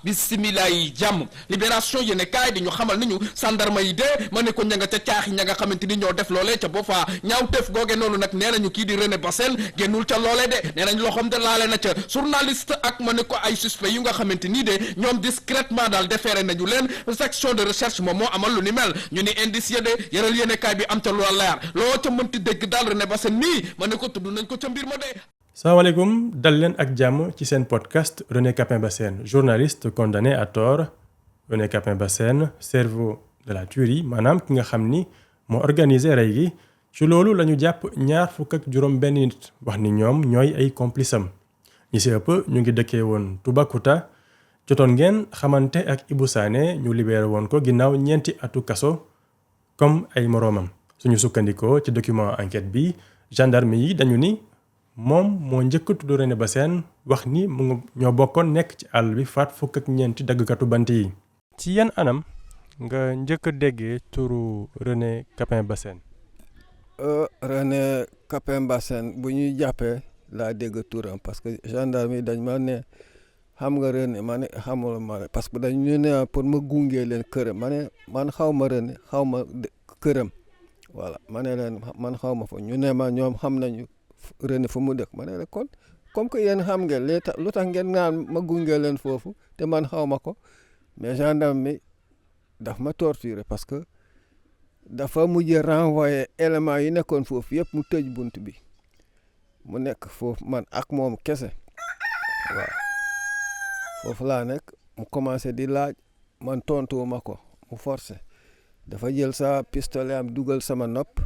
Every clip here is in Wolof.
bisimilah yi jàmm libération yéene kaay di ñu xamal ni ñu sandarma yi de ma ne ko ña nga ca caaxi ña nga xamante ni ñoo def loolee ca Boffa ñaawteef googe noonu nag nee nañu kii di René Bassène génnul ca loolee de nee nañ loxoom de laale na ca journaliste ak ma ne ko ay suspect yu nga xamante nii de ñoom discrètement daal déféré nañu leen section de recherche moom moo amal lu ni mel ñu ni indice de yëral yéene kaay bi am ca lu leer loo ca mënti dégg daal René Bassène nii ma ne ko tudd nañ ko ca mbir ma de. salaamaaleykum dal leen ak jàmm ci seen podcast René Capain Bassène journaliste condamné à tort René Capain Bassène cerveau de la tuerie maanaam ki nga xam ni moo organisé rey gi ci loolu la ñu jàpp ñaar fukk ak juróom benn nit wax ni ñoom ñooy ay complice am ñi si ëpp ñu ngi dëkkee woon Toubacouta jotoon ngeen xamante ak Ibou Sané ñu libéré woon ko ginnaaw ñeenti atu kaso comme ay moroomam suñu sukkandikoo ci document enquête bi gendarme yi dañu ni moom moo njëkk tudd René Bassène wax ni ñoo bokkoon nekk ci àll bi faat fukk ak ñeenti daggkatu bant yi. ci yan anam nga njëkk a déggee turu René Capain Bassène. René Capain Bassène bu ñuy jàppee laa dégg turam parce que gendarme yi dañ ma ne xam nga René ma ne xamul ma parce que dañu ne pour ma gunge leen këram ma ne man xaw ma René xaw ma këram voilà ma ne leen man xaw ma fa ñu ne ma ñoom xam nañu. René fu mu dëkk ma ne la kon comme que yéen xam ngeen lu tax ngeen naan ma gunge leen foofu te man xaw ma ko mais gendarme mi daf ma torturer parce que dafa mujj renvoyer éléments yi nekkoon foofu yëpp mu tëj bunt bi mu nekk foofu man ak moom kese waaw foofu laa nekk mu commencé di laaj man tontuwuma ko mu forcé dafa jël sa pistolet am dugal sama nopp.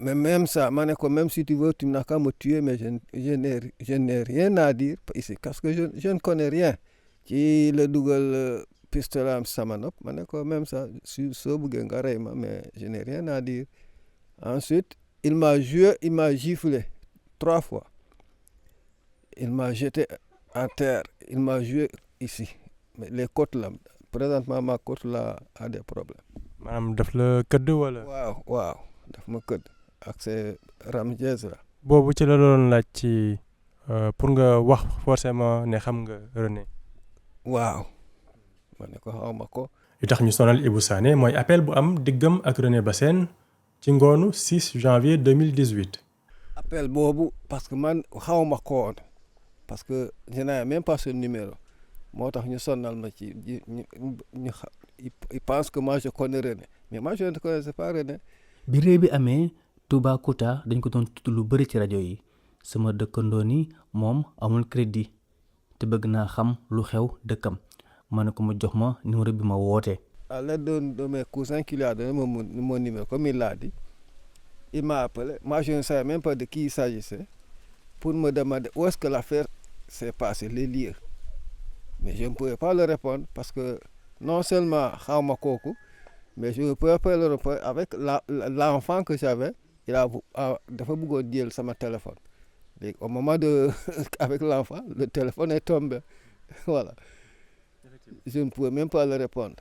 Mais même ça, même si tu veux, tu n'as qu'à me tuer, mais je n'ai rien à dire ici, parce que je ne connais rien. Ci la dugal pistolet am sama nopp ma ne ko même ça soo bëggee nga rey ma mais je n'ai rien à dire. Ensuite, il m'a giflé 3 fois. Il m'a jeté à terre, il m'a joué ici. Mais les côtes là, présentement ma côte là a des problèmes. maanaam daf la këdd wala. waaw daf ma këdd. ak c'est Ramjez la. boobu ci la doon laaj ci pour nga wax forcément ne xam nga René. waaw ma ne ko xaw ma ko. li tax ñu sonal Ibou Sané mooy appel bu am diggam ak René Bassène ci ngoonu 6 janvier 2018. appel boobu parce que man xaw ma ko woon parce que je n'avais même pas ce numéro moo tax ñu sonal ma ci il pense que moi je connais René mais moi je ne connaissais pas René. bi réew bi amee Toubacouta dañ ko doon tudd lu bëri ci rajo yi sama dëkkandoo ni moom amul crédit te bëgg naa xam lu xew dëkkam ma ne ko mu jox ma numéro bi ma wootee. à l'aide de mes cousins qui lui a donné mon numéro comme il l'a dit il m'a appelé moi je ne savais même pas de qui il s'agissait pour me demander où est-ce que l'affaire s'est passée les lieux mais je ne pouvais pas le répondre parce que non seulement xaw ma kooku mais je ne pouvais pas le répondre avec l'enfant que j'avais. dafa bëggoon jël sama téléphone léegi au moment de avec l'enfant le téléphone est tombé voilà je ne pouvais même pas le répondre.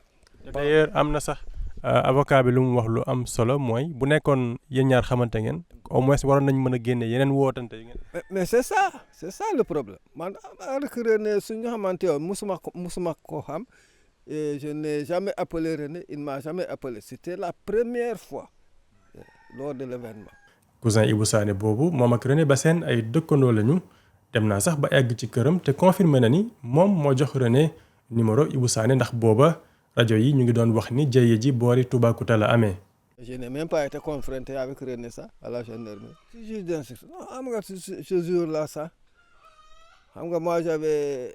d'ailleurs am na sax avocat bi lu mu wax lu am solo mooy bu nekkoon yéen ñaar xamante ngeen au moins waroon nañ mën a génne yeneen wootante yi ngeen. mais c'est ça le problème man avec René suñu xamante yoon musuma ko xam et je n'ai jamais appelé René il m'a jamais appelé c'était la première fois. lors de l'événement. cousin Ibou Sané boobu moom ak René Bassène ay dëkkandoo lañu dem naa sax ba egg ci këram te confirmé na ni moom moo jox René numéro Ibou Sané ndax booba rajo yi ñu ngi doon wax ni jëye ji boori Toubacouta la amee. je n'ai même pas été confronté avec René ça à la gendarmerie. c'est juste d'instruction non xam nga ce jour-là ça xam nga moi j'avais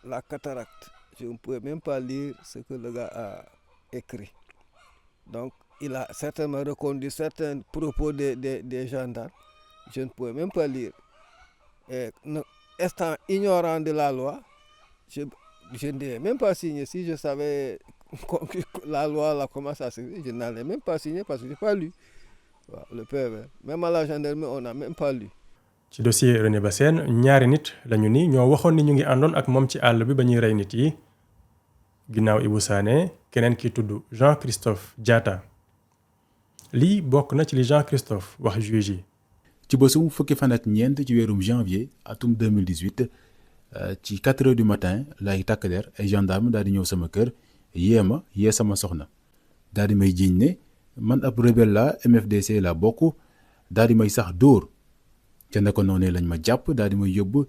la cataracte je ne pouvais même pas lire ce que le gars a écrit donc. Il a certainement reconduit certains propos des gendarmes. Je ne pouvais même pas lire. Et étant ignorant de la loi, je n'ai même pas signé. Si je savais la loi, là, comment ça se fait, je n'allais même pas signer parce que je n'ai pas lu. Le PV. Même à la gendarmerie, on n'a même pas lu. ci dossier René Bassène ñaari nit lañu ni ñoo waxoon ni ñu ngi àndoon ak moom ci àll bi ba ñuy rey nit yi ginnaaw Ibou Sané keneen ki tudd Jean-Christophe Diatta. lii bokk na ci li Jean-Christophe wax juge yi. ci bésum fukki fan ak ñeent ci weerum janvier atum 2018 ci 4 heures du matin lay takk der ay gendarme daal di ñëw sama kër yee sama soxna daal di may jiiñ ne man ab rebelle la MFDC la bokk daal di may sax dóor ca naka noonu lañ ma jàpp daal di may yóbbu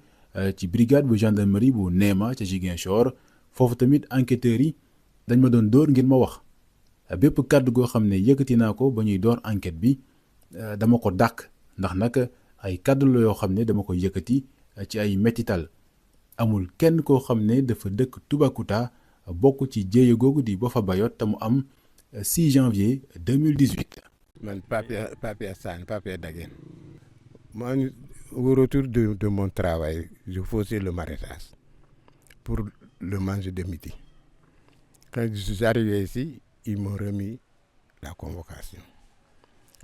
ci brigade bu gendarmerie bu Néma ca Ziguinchor foofu tamit enquêteurs yi dañ ma doon dóor ngir ma wax bépp kàddu goo xam ne yëkkati naa ko ba ñuy door enquête bi dama ko dàq ndax nag ay kàddu la yoo xam ne dama ko yëkkati ci ay mettital amul kenn koo xam ne dafa dëkk Toubacouta bokk ci jéeye googu di Boffa Bayotte te mu am 6 janvier 2018. Man Pape Sane, Pape Dagen. Moi, au retour de mon travail, je faisais le maraîchage pour le manger de midi. Quand je suis arrivé ici, ils m'ont remis la convocation.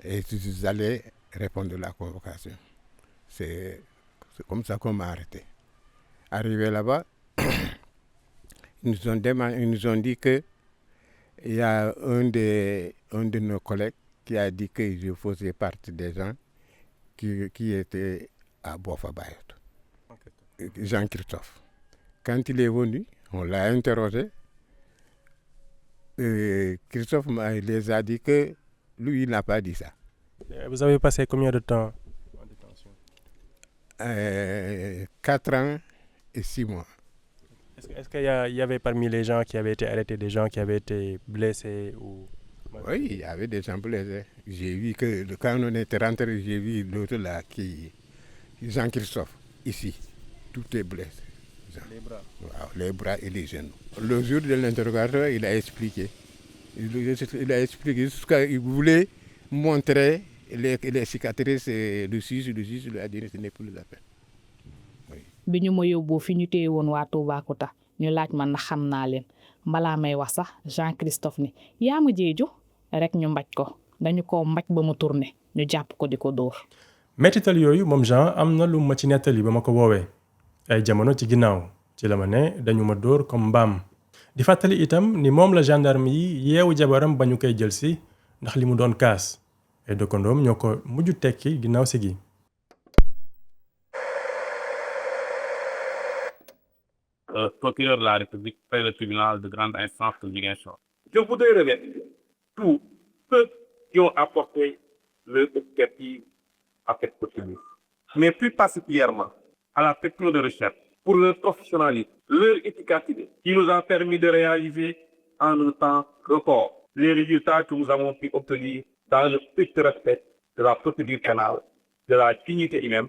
Et je suis allé répondre à la convocation. C'est comme ça qu'on m'a arrêté. Arrivé là-bas, ils nous ont dit que il y a un de nos collègues qui a dit que je faisais partie des gens qui étaient à Boffa Bayotte. Jean-Christophe. Quand il est venu, on l'a interrogé. Christophe les a dit que lui, il n'a pas dit ça. Vous avez passé combien de temps en détention? 4 ans et 6 mois. Est-ce qu'il y avait parmi les gens qui avaient été arrêtés des gens qui avaient été blessés ou... Oui, il y avait des gens blessés. J'ai vu que quand on était rentré, j'ai vu l'autre là, Jean-Christophe, ici. Tout est blessé. Les bras. Wow, les bras et les genoux. Le jour de l'interrogatoire, il a expliqué. Il a expliqué jusqu'à il voulait montrer les cicatrices et le juge lui a dit que ce n'est plus la peine. bi ñu ma yóbboo fi ñu téye woon waa Toubacouta ñu laaj ma ndax xam naa leen balaa may wax sax Jean-Christophe ni yaa ma jeeju rek ñu mbaj ko dañu ko mbaj ba mu tourné ñu jàpp ko di ko dóor. mettital yooyu moom Jean am na lu ma ci nettali ba ma ko woowee ay jamono ci ginnaaw ci la ma ne dañu ma dóor comme mbaam di fàttali itam ni moom la gendarme yi yeewu jabaram ba ñu koy jël si ndax li mu doon kaas ay dëkkandoom ñoo ko mujj tekki ginnaaw si gi. Procureur de la République près le tribunal de grande instance de Ziguinchor. Je voudrais remercier tous ceux qui ont apporté leur expertise à cette procédure, mais plus particulièrement à la section de recherche pour leur professionnalisme, leur efficacité, qui nous a permis de réaliser en un temps record les résultats que nous avons pu obtenir dans le strict respect de la procédure pénale, de la dignité humaine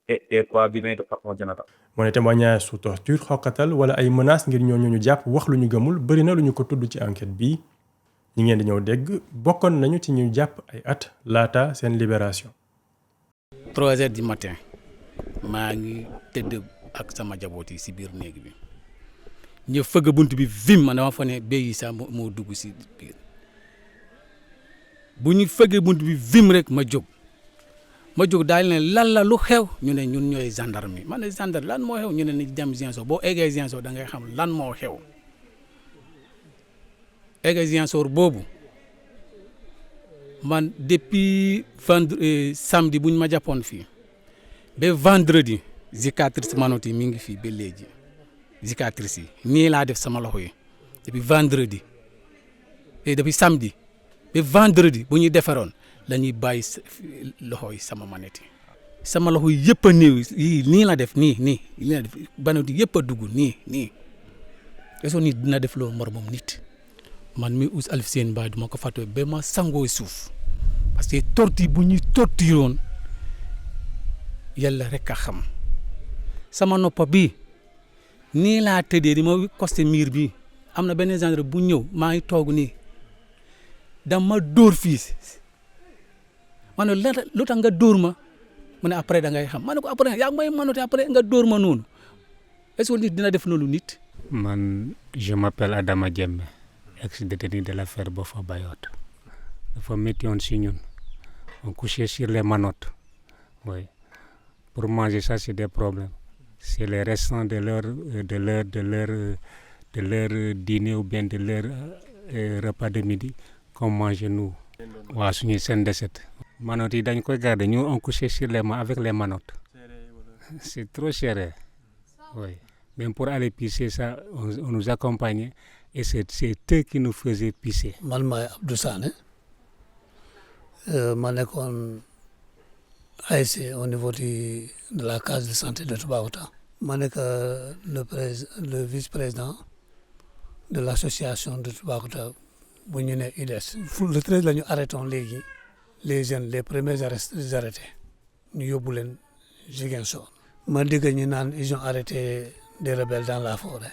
et des droits humains de façon générale. moo ne témoignage su torture xoqatal wala ay menaces ngir ñooñu ñu jàpp wax lu ñu gëmul bëri na lu ñu ko tudd ci enquête bi ñi ngeen di ñëw dégg bokkoon nañu ci ñu jàpp ay at laata seen libération. 3 heures du matin maa ngi tëdd ak sama jaboot yi si biir néeg bi ñu fëgg bunt bi vim man dama fa ne béy yi sax moo dugg si biir bu ñu fëggee bunt bi vim rek ma jóg daal ne lan la lu xew ñu ne ñun ñooy gendarme yi man ne gendarme lan moo xew ñu ne ni dem Ziguinchor boo eggee Ziguinchor da ngay xam lan moo xew eggee Ziguinchor boobu man depuis samedi bu ñu ma jàppoon fii ba vendredi cicatrice manotte yi mi ngi fii ba léegi cicatrice yi nii laa def sama loxo yi depuis vendredi et depuis samedi ba vendredi bu ñuy defaroon la ñuy bàyyi loxo yi sama manette yi sama loxo yi yëpp a néew yii nii la def nii la def banut yëpp a dugg nii est-ce que nit dina def loolu moromam nit man mi us Alif Seen Ba duma ko fàtte ba ma sangoo suuf parce que torture bu ñuy torturoon yàlla rek a xam sama noppa bi nii laa tëddee di ma costé miir bi am na benn genre bu ñëw maa ngi toog nii dama dóor fii ma ne lu tax nga dóor ma mu ne après da ngay xam ma ne ko après yaa ngi may manote après nga dóor ma noonu est-ce que nit dina def loolu nit. man je m'appelle Adama Diémé ex-détenu de l'affaire Boffa Bayotte dafa métti woon si ñun on couchait sur les manottes oui pour manger ça c'est des problèmes c'est les restants de leur dîner ou bien de leur repas de midi qu'on mange nous. waaw suñuy seen deset manottes yi dañ koy garder ñu on couchait sur les avec les manottes c'est trop serré Oui. Même pour aller pisser, ça, on nous accompagnait et c'est eux qui nous faisaient pisser. Man maay Abdou Sané ma nekkoon ASC au niveau de la case de santé de Toubacouta. Ma nekk le vice-président de l'association de Toubacouta bu ñu ne UDES. Le 13 la ñu arrêté woon léegi les jeunes les premiers arrêtés ñu yóbbu leen Ziguinchor. Ma dégg ñu naan ils ont arrêté des rebelles dans la forêt.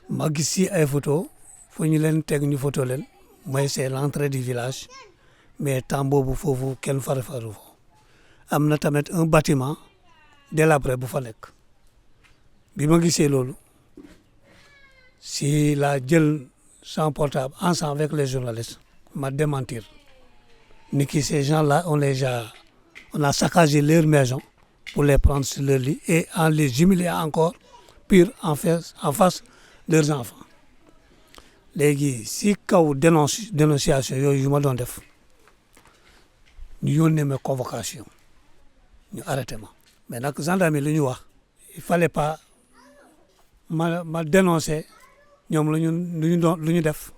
Ma gis si ay photo fu ñu leen teg ñu photo leen mooy c'est l'entrée du village mais temps boobu foofu kenn faru fa am na tamit un bâtiment délabré bu fa nekk bi ma gisee loolu si la jël son portable ensemble avec les journalistes ma démentir ni ki ces gens-là on a saccagé leur maison pour les prendre sur leur lit et en les humiliant encore pire en face leurs enfants léegi si kaw dénonciation yooyu yu ma doon def ñu yónnee ma convocation ñu arrêté ma mais nag gendarmerie lu ñu wax il fallait pas ma dénoncer ñoom lu ñu def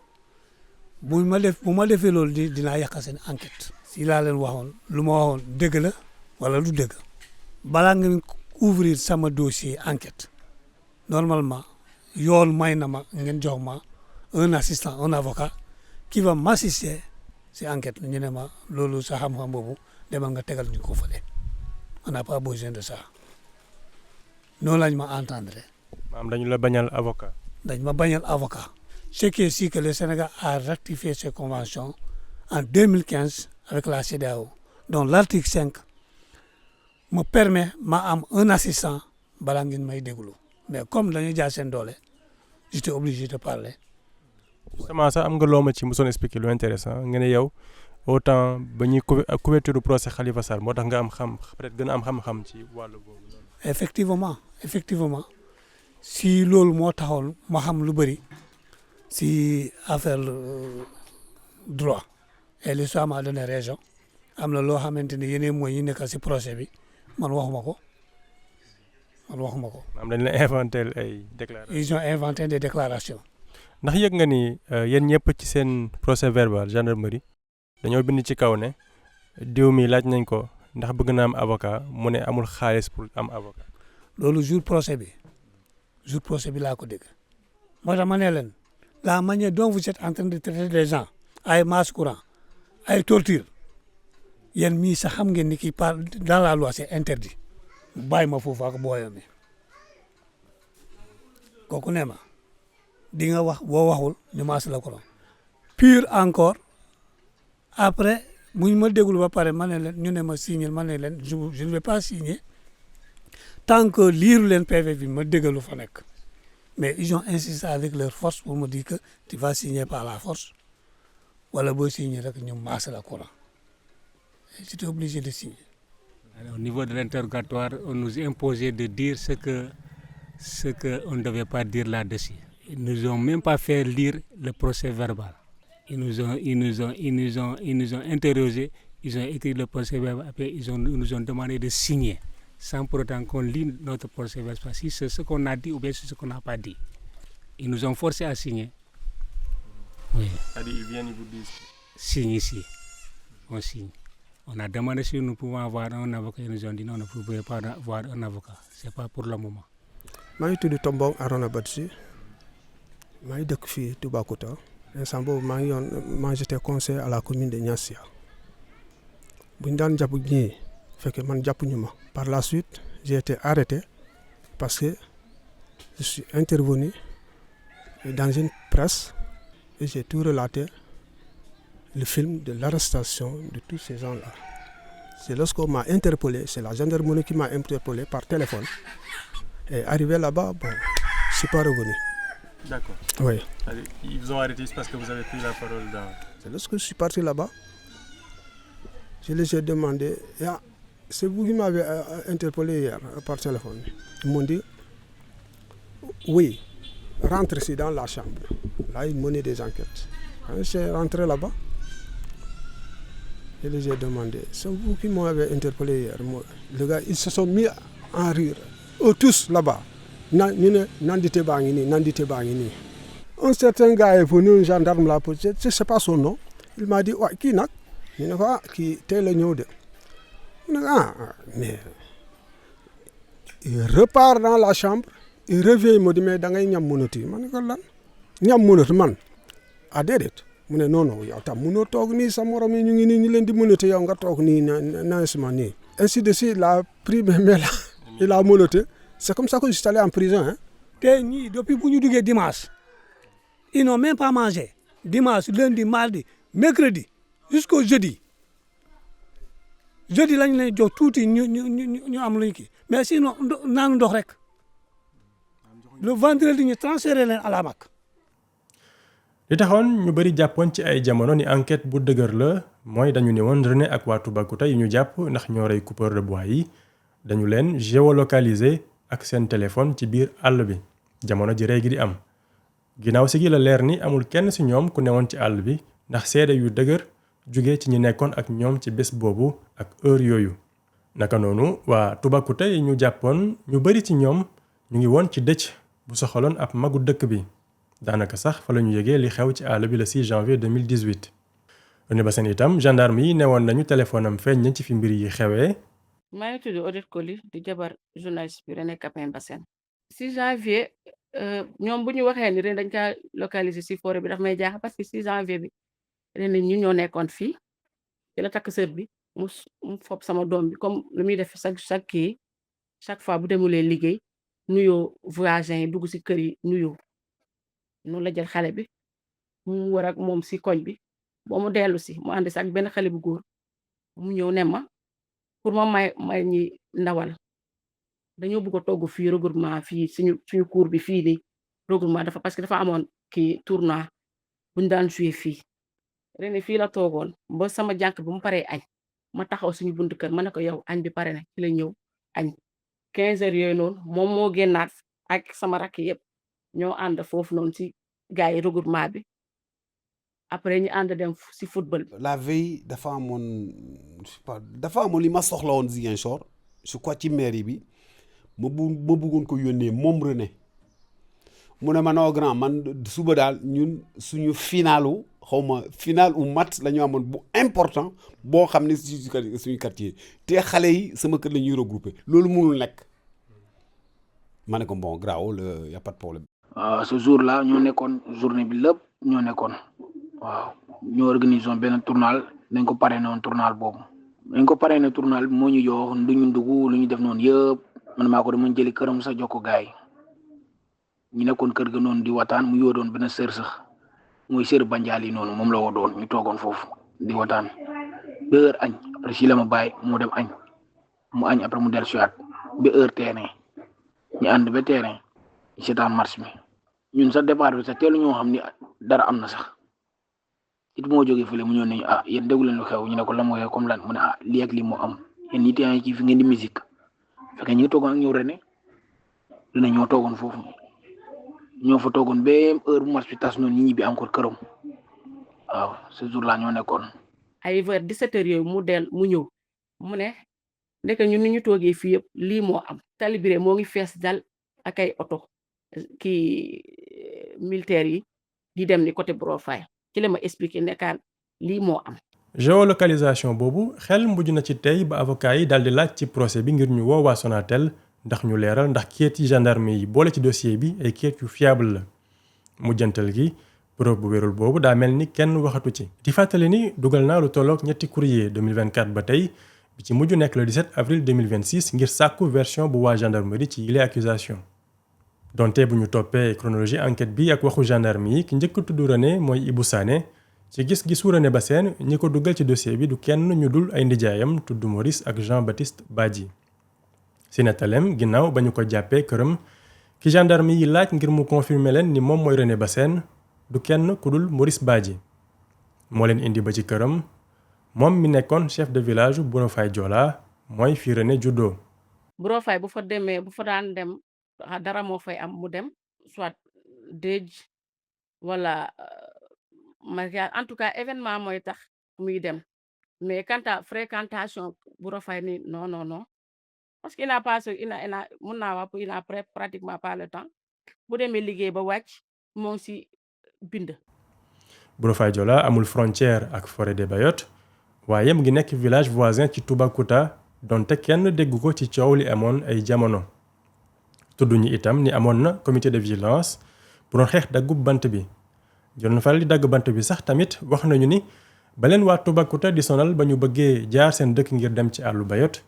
bu ma defee loolu dinaa yàq seen enquête si laa leen waxoon lu ma waxoon dëgg la wala lu dëgg balaa nga ouvrir sama dossier enquête normalement yoon may na ma ngeen jox ma un assistant un avocat qui va m'assister si enquête ñu ne ma loolu sa xam-xam boobu demal nga tegal ñu ko fële on n'a pas besoin de ça noonu lañ ma entendre. maanaam dañu la bañal avocat. dañ ma bañal avocat. Ce qui est sûr que le Sénégal a ratifié ces conventions en 2015 avec la CEDEAO dont l'article 5 me permet ma am un assistant balaa ngeen may déglu mais comme dañuy jaay seen doole j'étais obligé de parler. justement sax am nga loo ma ci mosoon expliqué lu intéressant nga ne yow autant ba ñuy couverture du procès Khalifa Sall moo tax nga am peut-être gën a am xam-xam ci wàllu boobu. effectivement si loolu moo taxoon ma xam lu bëri si affaire droit et l'histoire m'a donné raison am na loo xamante ni yeneen mooy yi nekk si procès bi man waxuma ko. am dañ la inventé ay déclarations. ils ont inventé des déclarations. ndax yëg nga ni yéen ñëpp ci seen procès verbal gendarmerie dañoo bind ci kaw ne diw mi laaj nañ ko ndax bëgg na am avocat mu ne amul xaalis pour am avocat. loolu jour procès bi laa ko dégg moo tax ma ne leen la manière dont vous êtes en train de traiter les gens ay masse courant ay torture yéen mii sax xam ngeen ni kii par dans la loi c'est interdit bàyyi ma foofu ak booyam mi kooku ne ma di nga wax boo waxul ñu maas la courant pire encore après bu ñu ma déglu ba pare ma ne leen ñu ne ma signer ma ne leen je ne vais pas signer tant que liiru leen PV bi ma déggalu fa nekk mais ils ont insisté avec leur force pour me dire que tu vas signer par la force wala boo signer rek ñu maas la courant j'étais obligé de signer. Alors, au niveau de l'interrogatoire, on nous imposait de dire ce que on ne devait pas dire là-dessus. Ils nous ont même pas fait lire le procès verbal. Ils nous ont interrogés, ils ont écrit le procès verbal, après ils nous ont demandé de signer, sans pour autant qu'on lit notre procès verbal, si c'est ce qu'on a dit ou bien c'est ce qu'on n'a pas dit. Ils nous ont forcé à signer. Oui. C'est-à-dire, ils viennent, ils vous disent. Signe ici. On signe. On a demandé si nous pouvons avoir un avocat, ils nous ont dit non, vous ne pouvez pas avoir un avocat. Ce n'est pas pour le moment. Je suis Tombong Arona Badji. Je suis de Toubacouta. J'étais conseiller à la commune de Niassia. Par la suite, j'ai été arrêté parce que je suis intervenu dans une presse et j'ai tout relaté. Le film de l'arrestation de tous ces gens-là. C'est lorsqu'on m'a interpellé, c'est la gendarmerie qui m'a interpellé par téléphone. Et arrivé là-bas, bon, je ne suis pas revenu. D'accord. Oui. Ils vous ont arrêté parce que vous avez pris la parole dans... C'est lorsque je suis parti là-bas, je les ai demandé, c'est vous qui m'avez interpellé hier par téléphone. Ils m'ont dit, oui, rentre ici dans la chambre. Là, ils menaient des enquêtes. Quand je suis rentré là-bas, je les ai demandé, c'est vous qui m'avez interpellé hier. Les gars, ils se sont mis à rire. tous là-bas ñu ne nandité baa ngi nii nandité baa ngi nii. Un certain gars est venu, un gendarme là, je ne sais pas son nom. Il m'a dit, ouais, qui nak? Je ne sais pas, qui tel le de. Mais il repart dans la chambre, il revient, il me dit, mais dans un ñam monoti. Je dis, lan? Ñam monoti, man. Ah, déedéet. Je dis, non, non, yow tam mënoo toog nii sa morom yi ñu ngi nii ñu leen di monoti yow nga toog nii nansement nii. Ainsi de suite, il a pris mes mains là, il a monoté. C'est comme ça que je suis allé en prison. Hein. Depuis que nous sommes dimanche, ils n'ont même pas mangé. Dimanche, lundi, mardi, mercredi, jusqu'au jeudi. Jeudi, là, nous avons tout dit. Mais sinon, nous avons rek. Le vendredi, nous transféré à la MAC. li taxoon ñu bari jàppoon ci ay jamono ni enquête bu dëgër la mooy dañu ne woon René ak waa Toubacouta yi ñu jàpp ndax ñoo rey coupeur de bois yi dañu leen géolocaliser ak seen téléphone ci biir àll bi jamono ji rey gi di am ginnaaw si gi la leer ni amul kenn si ñoom ku newoon ci àll bi ndax seede yu dëgër jóge ci ñi nekkoon ak ñoom ci bés boobu ak heure yooyu naka noonu waa Toubacouta yi ñu jàppoon ñu bari ci ñoom ñu ngi woon ci dëcc bu soxaloon ab magu dëkk bi daanaka sax fa la ñu yëgee li xew ci àll bi le 6 janvier 2018 René Bassène itam gendarme yi newoon nañu téléphone am feeñ na ci fi mbir yi xewee. maa ngi tudd Odette Coly di jabar journaliste bi René Capain Bassène 6 janvier ñoom bu ñu waxee ni ren dañ kaa localiser si forêt bi daf may jaax parce que 6 janvier bi ren ñu ñoo nekkoon fii ci la takk sër bi mu fob sama doom bi comme lu muy def chaque fois bu demulee liggéey nuyoo voisins yi dugg si kër yi nuyoo noonu la jël xale bi mu war ak moom si koñ bi boo mu dellu si mu ànd si ak benn xale bu góor mu ñëw ne ma pour ma may ñi ndawal dañoo bëgg a togg fii regroupement fii suñu cour bi fii nii regroupement dafa parce que dafa amoon kii tournoi buñu daan jouer fii René fii la toogoon ba sama jànk bi mu paree añ ma taxaw suñu buntu kër ma ne ko yow añ bi pare na ci la ñëw añ 15 heures yooyu noonu moom moo génnaat ak sama rakk yëpp ñoo ànd foofu noonu ci gars yi regroupement bi après ñu ànd dem si football bi. La veille dafa amoon je sais pas dafa amoon li ma soxla woon Ziguinchor je crois ci mairie bi ma bëggoon ko yónnee moom René mu ne ma non grand man suba daal ñun suñu finalu xawma final ou match la ñu amoon bu important boo xam ne suñu quartier te xale yi sama kër la ñuy regroupé loolu mënul nekk ma ne ko bon grawul y a pas de problème. Ce jour là ñoo nekkoon journée bi lépp ñoo nekkoon waaw ñoo organisé benn tournal dañ ko parrainé woon tournal boobu dañ ko parrainé tournal bi moo ñu jox lu ñu dugg lu ñu def noonu yëpp man maa ko dama jëli këram sax jox ko gars yi ñu nekkoon kër ga noonu di wataan mu yoo doon benn sër sax muy sër banjaal yi noonu moom la woo doon ñu toogoon foofu di wataan ba heure añ après si la ma bàyyi mu dem añ mu añ après mu dellu siwaat ba heure terrain ñu ànd ba terrain seetaan match bi ñun sax départ bi sax teelu ñoo xam ni dara am na sax it moo jógee fële mu ñëw ne yéen déggu leen lu xew ñu ne ko la mooy comme lan mu ne lii ak lii moo am yéen ñi tey ci fi ngeen di musique fekk ñu ngi toogoon ak ñëw René ñoo toogoon foofu ñoo fa toogoon ba heure bu match bi tas noonu ñi ñibbi encore këram waaw ce jour là ñoo nekkoon. ay vers 17 heures yooyu mu ñëw mu ne ndeke ñun ni ñu toogee fii yëpp lii moo am tali bi moo ngi fees dal ak ay oto kii militaire yi di dem ni côté Brofay ci la ma expliqué nekkaan lii moo am. géolocalisation boobu xel mujj na ci tey ba avocat yi daal di laaj ci procès bi ngir ñu woo waa Sonatel ndax ñu leeral ndax kayit yi gendarme yi boole ci dossier bi ay kayit yu fiable la mujjantal gi preuve bu wérul boobu daa mel ni kenn waxatu ci. di fàttali ni dugal naa lu tolloog ñetti courrier 2024 ba tey bi ci mujj nekk le 17 avril 2026 ngir sàkku version bu waa gendarmerie ci yile accusation donte bu ñu toppee chronologie enquête bi ak waxu gendarme yi ki njëkk tudd René mooy Ibou Sané ci gis-gisu René Bassène ñi ko dugal ci dossier bi du kenn ñu dul ay ndijaayam tudd Maurice ak Jean-Baptiste Badji si nettalem ginnaaw ba ñu ko jàppee këram ki gendarme yi laaj ngir mu confirmer leen ni moom mooy René Bassène du kenn ku dul Maurice Badji moo leen indi ba ci këram moom mi nekkoon chef de village Brofay Joola mooy fi René juddoo. Brofay bu fa daan dem dara moo fay am mu dem soit dëj wala mariage en tout cas événement mooy tax muy dem mais quant à fréquentation Brofay ni non parce que il n'a pas mun naa wax il n'a pratiquement pas le temps bu demee liggéey ba wàcc moo ngi si bind. Buro Fadiola amul frontière ak forêt des Bayotte waaye mu ngi nekk village voisin ci Toubacouta donte kenn déggu ko ci coow li amoon ay jamono. tudduñu itam ni amoon na comité de vigilance bu doon xeex daggub bant bi John Fall di dagg bant bi sax tamit wax nañu ni ba leen waa Toubacouta di sonal ba ñu bëggee jaar seen dëkk ngir dem ci àllu Bayotte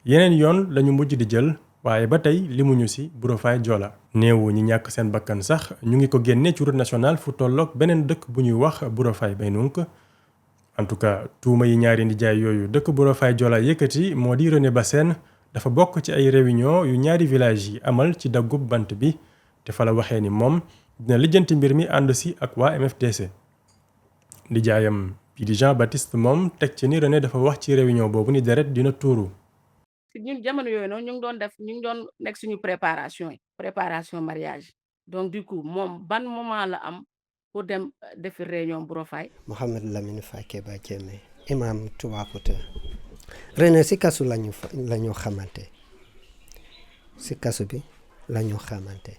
yeneen yoon lañu mujj di jël waaye ba tey limuñu ci Buro Fadiola. néewu ñi ñàkk seen bakkan sax ñu ngi ko génne ci route nationale fu tolloog beneen dëkk bu ñuy wax Buro Baynunk en tout cas tuuma yi ñaari ndijaay yooyu dëkk Buro Fadiola yëkkati moo di René Bassène dafa bokk ci ay réunion yu ñaari village yi amal ci daggub bant bi te fa la waxee ni moom dina lijjanti mbir mi ànd si ak waa MFDC. ndijaayam bi di Jean Baptiste moom teg ci ni René dafa wax ci réunion boobu ni deret dina tuuru. ñun jamono yooyu noonu ñu ngi doon nekk suñu préparation mariage donc du coup moom ban moment la am pour dem defi réunion Buro Fay. Mohamed Lamine Fakeba Diémé imam Toubacouta. René si kasu lañu xamante si kasu bi lañu xamante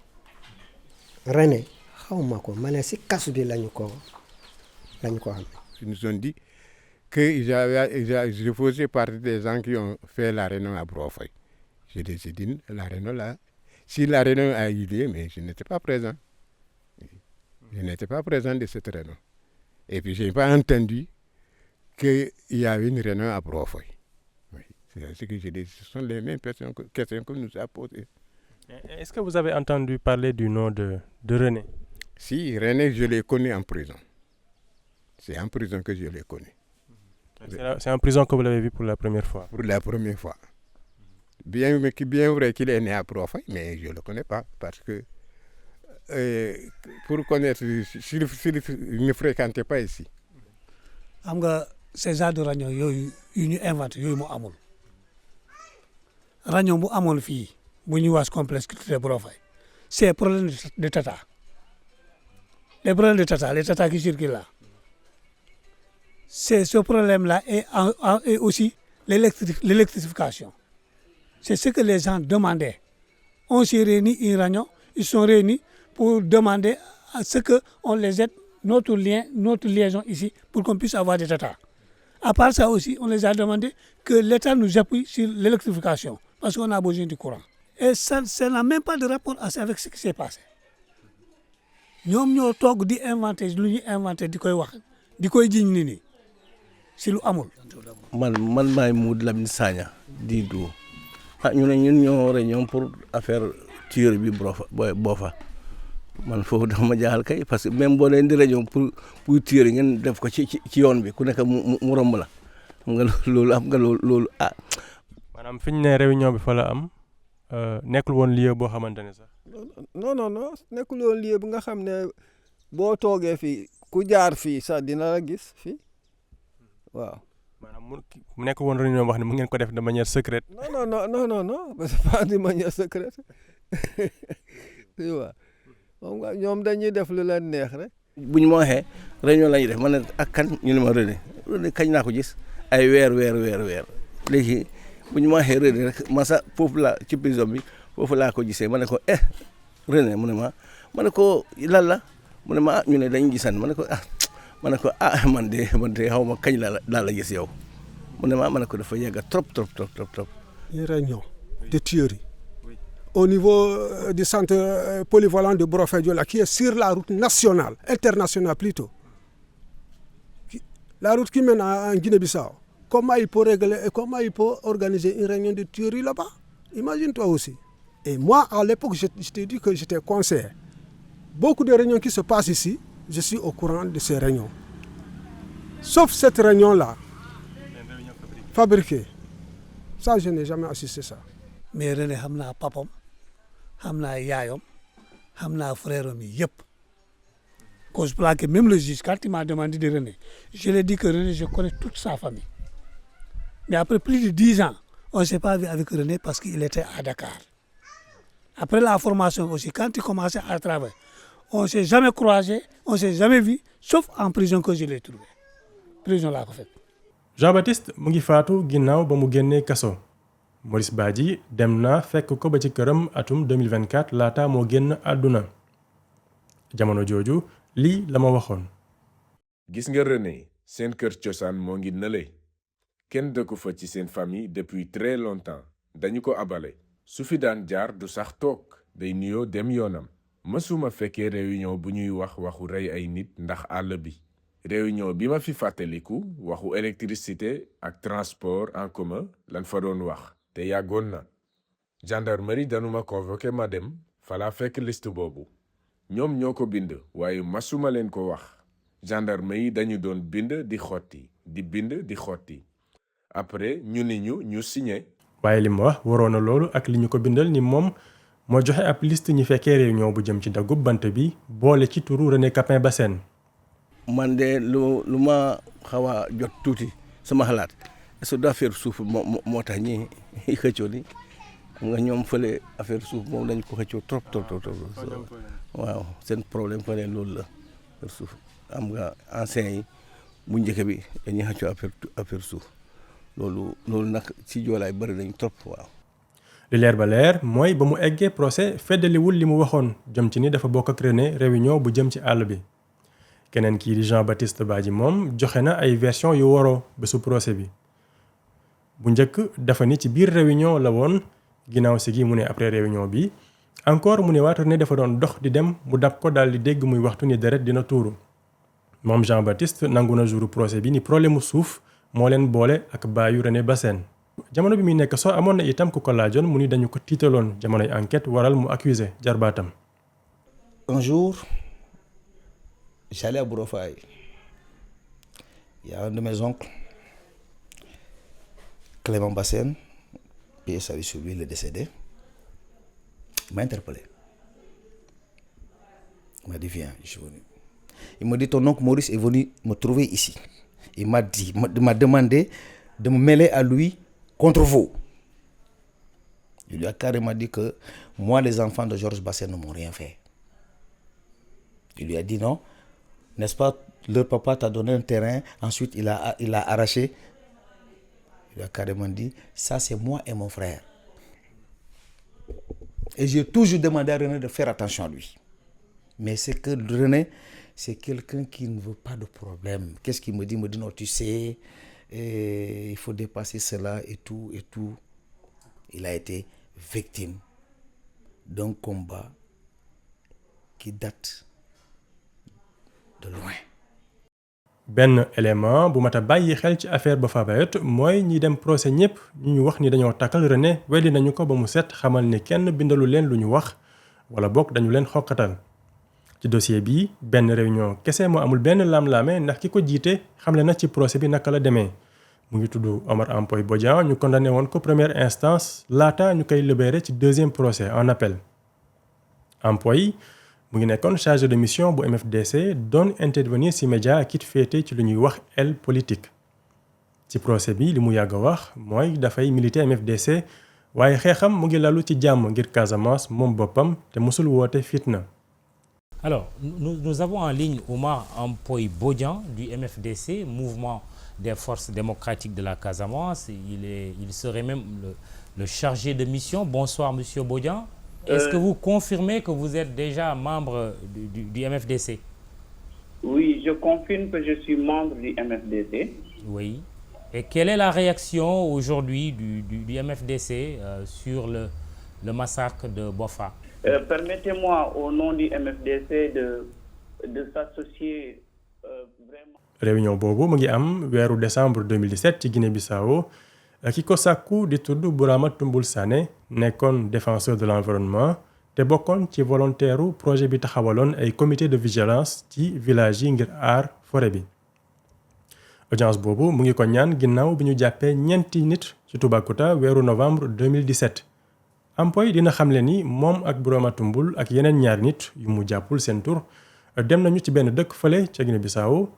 René xawma ko ma ne si kasu bi lañu ko xam. Ils nous ont dit que je faisais partie des gens qui ont fait la réunion à Buro Fay. Je les ai dit la réunion là, si la réunion a eu lieu, mais je n'étais pas présent. Je n'étais pas présent de cette réunion. Et puis je n'ai pas entendu qu'il y avait une réunion à Buro Fay. Oui, c'est ce que je dis. Ce sont les mêmes questions que nous a posées. Est-ce que vous avez entendu parler du nom de René? Si, René, je l'ai connu en prison. C'est en prison que je l'ai connu. C'est en prison que vous l'avez vu pour la première fois? Pour la première fois. Bien vrai qu'il est né à Buro Fay, mais je ne le connais pas parce que pour connaître, s'il ne fréquentait pas ici. xam nga ces genres de réunion yooyu yu ñu inventé yooyu mu amul réunion bu amoon fii bu ñuy wax complexe culturel Buro Fay c'est problème de tata les problèmes de tata les tata qui circulent là c'est ce problème là et aussi l'électrification c'est ce que les gens demandaient. On s'est réunis une réunion, ils sont réunis pour demander à ce qu'on les aide, notre liaison ici, pour qu'on puisse avoir des tatas. À part ça aussi, on les a demandé que l'État nous appuie sur l'électrification, parce qu'on a besoin du courant. Et ça n'a même pas de rapport avec ce qui s'est passé. ñoom ñoo toog di inventer lu ñuy inventer di koy wax di koy jiñ ni ni si lu amul. man maay Moud Lamine Sagna di du ñu ne ñun ñoo réunion pour affaire tuerie bi Boofa man foofu dafa ma jaaxal kay parce que même boo leen di réunion pour tuerie ngeen def ko ci yoon bi ku nekk mu romb la xam nga loolu maanaam fi ñu ne réunion bi fa la am nekkul woon lieu boo xamante ne sax. non nekkul woon lieu bu nga xam ne boo toogee fii ku jaar fii sax dina la gis fii waaw. maanaam mu nekk woon réunion wax ne mu ngeen ko def de manière secrète. non c'est pas de manière secrète waaw moom nga ñoom dañuy def lu leen neex rek. bu ñu ma waxee réunion la ñuy def ma ne ak kan ñu ne ma René kañ naa ko gis ay weer léegi bu ñu ma waxee René rek masa foofu la ci prison bi foofu laa ko gisee ma ne ko René mu ne ma ne ko lan la mu ne ma ñu ne dañuy gisaan ma ne ko man de xaw ma kañ la gis yow mu ne ma ne ko dafa yàgg trop. Une réunion de tuerie au niveau du centre polyvalent de Buro Fadiola qui est sur la route nationale, internationale plutôt. La route qui mène en Guinée-Bissau. Comment il peut organiser une réunion de tuerie là-bas? Imagine-toi aussi. Et moi, à l'époque, je t'ai dit que j'étais conseiller. Beaucoup de réunions qui se passent ici, je suis au courant de ces réunions. Sauf cette réunion-là, fabriquée. Ça, je n'ai jamais assisté à ça. Mais René, xam naa papam xam naa yaayam xam naa frère am yi yëpp. Cause pour laquelle même le juge, quand il m'a demandé de René, je lui ai dit que René, je connais toute sa famille. Mais après plus de 10 ans, on ne s'est pas vu avec René parce qu'il était à Dakar. Après la formation aussi, quand il commençait à travailler, on ne s'est jamais croisé, on ne s'est jamais vu, sauf en prison que je l'ai trouvé. Prison laa ko fekk. Jean Baptiste mu ngi faatu ginnaaw ba mu génnee kaso Maurice Badji dem na fekk ko ba ci këram atum 2024 laata moo génn àdduna jamono jooju lii la ma waxoon. gis nga René seen kër cosaan moo ngi nële kenn dëkku fa ci seen famille depuis très longtemps dañu ko abale su fi daan jaar du sax toog day nuyoo dem yoonam mësuma fekkee réunion bu ñuy wax waxu rey ay nit ndax àll bi réunion bi ma fi fàttaliku waxu électricité ak transport en commun lan fa doon wax te yàggoon na gendarmerie danu ma convoqué ma dem falaa fekk liste boobu ñoom ñoo ko bind waaye masuma leen ko wax gendarme yi dañu doon bind di xotti di bind di xotti après ñu signé. waaye li ma wax waroon na loolu ak li ñu ko bindal ni moom moo joxe ab liste ñi fekkee réunion bu jëm ci daggub bant bi boole ci turu René Capain Bassène. man de lu ma xaw a jot tuuti sama xalaat est-ce que affaire suuf moo tax ñi xëccoo ni xam nga ñoom fële affaire suuf moom dañ ko xëccoo trop. waaw seen problème fële loolu la affaire suuf am nga anciens yi bu njëkk bi dañuy xëccoo affaire suuf loolu nag ci joolaay bëri nañ trop waaw. li leer ba leer mooy ba mu eggee procès feddaliwul li mu waxoon jëm ci ni dafa bokk ak René réunion bu jëm ci àll bi. keneen kii di Jean-Baptiste Badji moom joxe na ay version yu waroo bésu procès bi bu njëkk dafa ni ci biir réunion la woon ginnaaw si gi mu ne après réunion bi encore mu ne waat ne dafa doon dox di dem mu dab ko daal di dégg muy waxtu ni deret dina tuuru moom Jean-Baptiste nangu na jouru procès bi ni problème mu suuf moo leen boole ak baayu René Bassène jamono bi muy nekk soo amoon na itam ku ko laajoon mu ni dañu ko tiitaloon jamonoy enquête waral mu accusé jarbaatam. Un jour j'allais à Bourofaye. Il y a un de mes oncles, Clément Bassène, paix salut sur lui, il est décédé. Il m'a interpellé. Il m'a dit, viens, je suis venu. Il m'a dit, ton oncle Maurice est venu me trouver ici. Il m'a demandé de me mêler à lui contre vous. Il lui a carrément dit que moi, les enfants de Georges Bassène ne m'ont rien fait. Il lui a dit non. N'est-ce pas, leur papa t'a donné un terrain, ensuite il a arraché. Il a carrément dit, ça c'est moi et mon frère. Et j'ai toujours demandé à René de faire attention à lui. Mais c'est que René, c'est quelqu'un qui ne veut pas de problème. Qu'est-ce qu'il me dit? Il me dit, non, tu sais, il faut dépasser cela et tout, et tout. Il a été victime d'un combat qui date de loin. benn élément bu mat a bàyyi xel ci affaire Boffa Bayotte mooy ñi dem procès ñëpp ñu wax ni dañoo takkal René weddi nañu ko ba mu set xamal ni kenn bindalu leen lu ñu wax wala bokk dañu leen xokkatal ci dossier bi benn réunion kese moo amul benn lam-laame ndax ki ko jiite xamle na ci procès bi naka la demee mu ngi tudd Omar Ampoy Bodian ñu condamné woon ko première instance laata ñu koy libéré ci deuxième procès en appel Ampoy mu ngi nekkoon chargé de mission bu MFDC doon intervenir ci média ak it féete ci lu ñuy wax aile politique ci procès bi li mu yàgg a wax mooy dafay militer MFDC waaye xeexam mu ngi lalu ci jàmm ngir Casamance moom boppam te musul woote fitna. Alors nous avons en ligne Omar Ampoy Bodian du MFDC, Mouvement des forces démocratiques de la Casamance. Il serait même le chargé de mission. Bonsoir Monsieur Bodian. Est-ce que vous confirmez que vous êtes déjà membre du MFDC? Oui, je confirme que je suis membre du MFDC. Oui. Et quelle est la réaction aujourd'hui du MFDC sur le massacre de Boffa? Permettez-moi, au nom du MFDC, de s'associer vraiment. Réunion boobu mu ngi am weeru décembre 2017 ci Guinée-Bissau ki ko sàkku di tudd Bourama Tumbul Sané nekkoon défenseur de l'environnement te bokkoon ci volontaire projet bi taxawaloon ay comité de vigilance ci village yi ngir aar forêt bi. audience boobu mu ngi ko ñaan ginnaaw bi ñu jàppee ñeenti nit ci Toubacouta weeru novembre 2017. Ampoy dina xamle ni moom ak Bourama Tumbul ak yeneen ñaari nit yu mu jàppul seen tur dem nañu ci benn dëkk fële ca Guinée-Bissau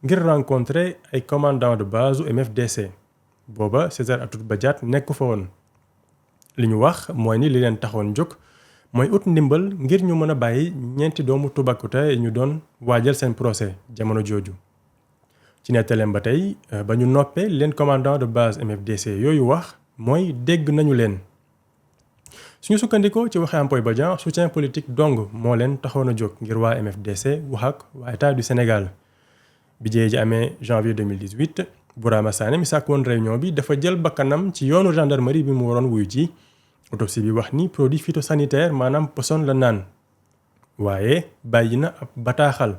ngir rencontrer ay commandant de base u MFDC. booba César Atoute Badiate nekk fa woon li ñu wax mooy ni li leen taxoon jóg mooy ut ndimbal ngir ñu mën a bàyyi ñeenti doomu Toubacouta yi ñu doon waajal seen procès jamono jooju. ci nettaleem ba tey ba ñu noppee leen commandant de base MFDC yooyu wax mooy dégg nañu leen. suñu sukkandikoo ci waxe Ampoy Bodian soutien politique dong moo leen taxoon a jóg ngir waa MFDC wax ak waa état du Sénégal. bi jee ji amee janvier 2018 Bourama Sané mi sàkk woon réunion bi dafa jël bakkanam ci yoonu gendarmerie bi mu waroon wuyu ji. autopsie bi wax ni produit phytosanitaire maanaam poson la naan waaye bàyyi na ab bataaxal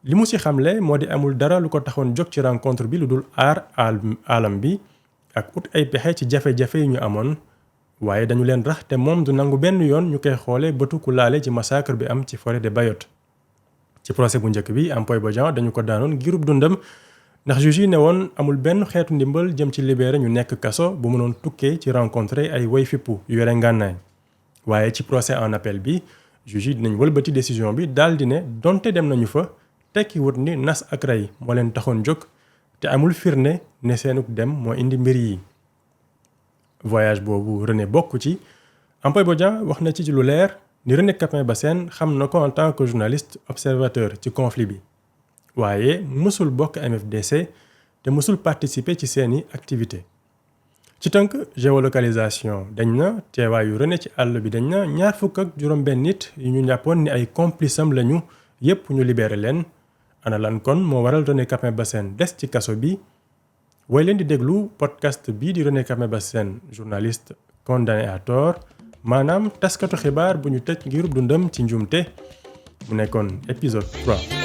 li mu ci xamle moo di amul dara lu ko taxoon jóg ci rencontre bi lu dul aar alam bi ak ut ay pexe ci jafe-jafe yi ñu amoon waaye dañu leen rax te moom du nangu benn yoon ñu koy xoole bëtu ku laale ci massacre bi am ci forêt de Bayot. ci procès bu njëkk bi Ampoy Bodian dañu ko daanoon girub dundam ndax juge yi ne woon amul benn xeetu ndimbal jëm ci libéré ñu nekk kaso bu mënoon tukkee ci rencontré ay woy fippu yu yore ngànnaay waaye ci procès en appel bi juge yi dinañ wëlbati décision bi daal di ne donte dem nañu fa tekki wut ni nas ak rey moo leen taxoon jóg te amul firnde ne seenuk dem moo indi mbir yi. voyage boobu René bokk ci Ampoy Bodian wax na ci lu leer ni René Capain Bassène xam na ko en tant que journaliste observateur ci conflit bi waaye mësul bokk MFDC te mësul participer ci seeni activité ci tënk géolocalisation dañ na teewaayu René ci àll bi dañ na 26 nit yu ñu jàppoon ni ay complice am lañu yépp ñu libéré leen ana lan kon moo waral René Capain Bassène des ci kaso bi way leen di déglu podcast bii di René Capain Bassène journaliste condamné à tort maanaam taskatu xibaar bu ñu tëj ngir dundam ci njuumte mu nekkoon épisode 3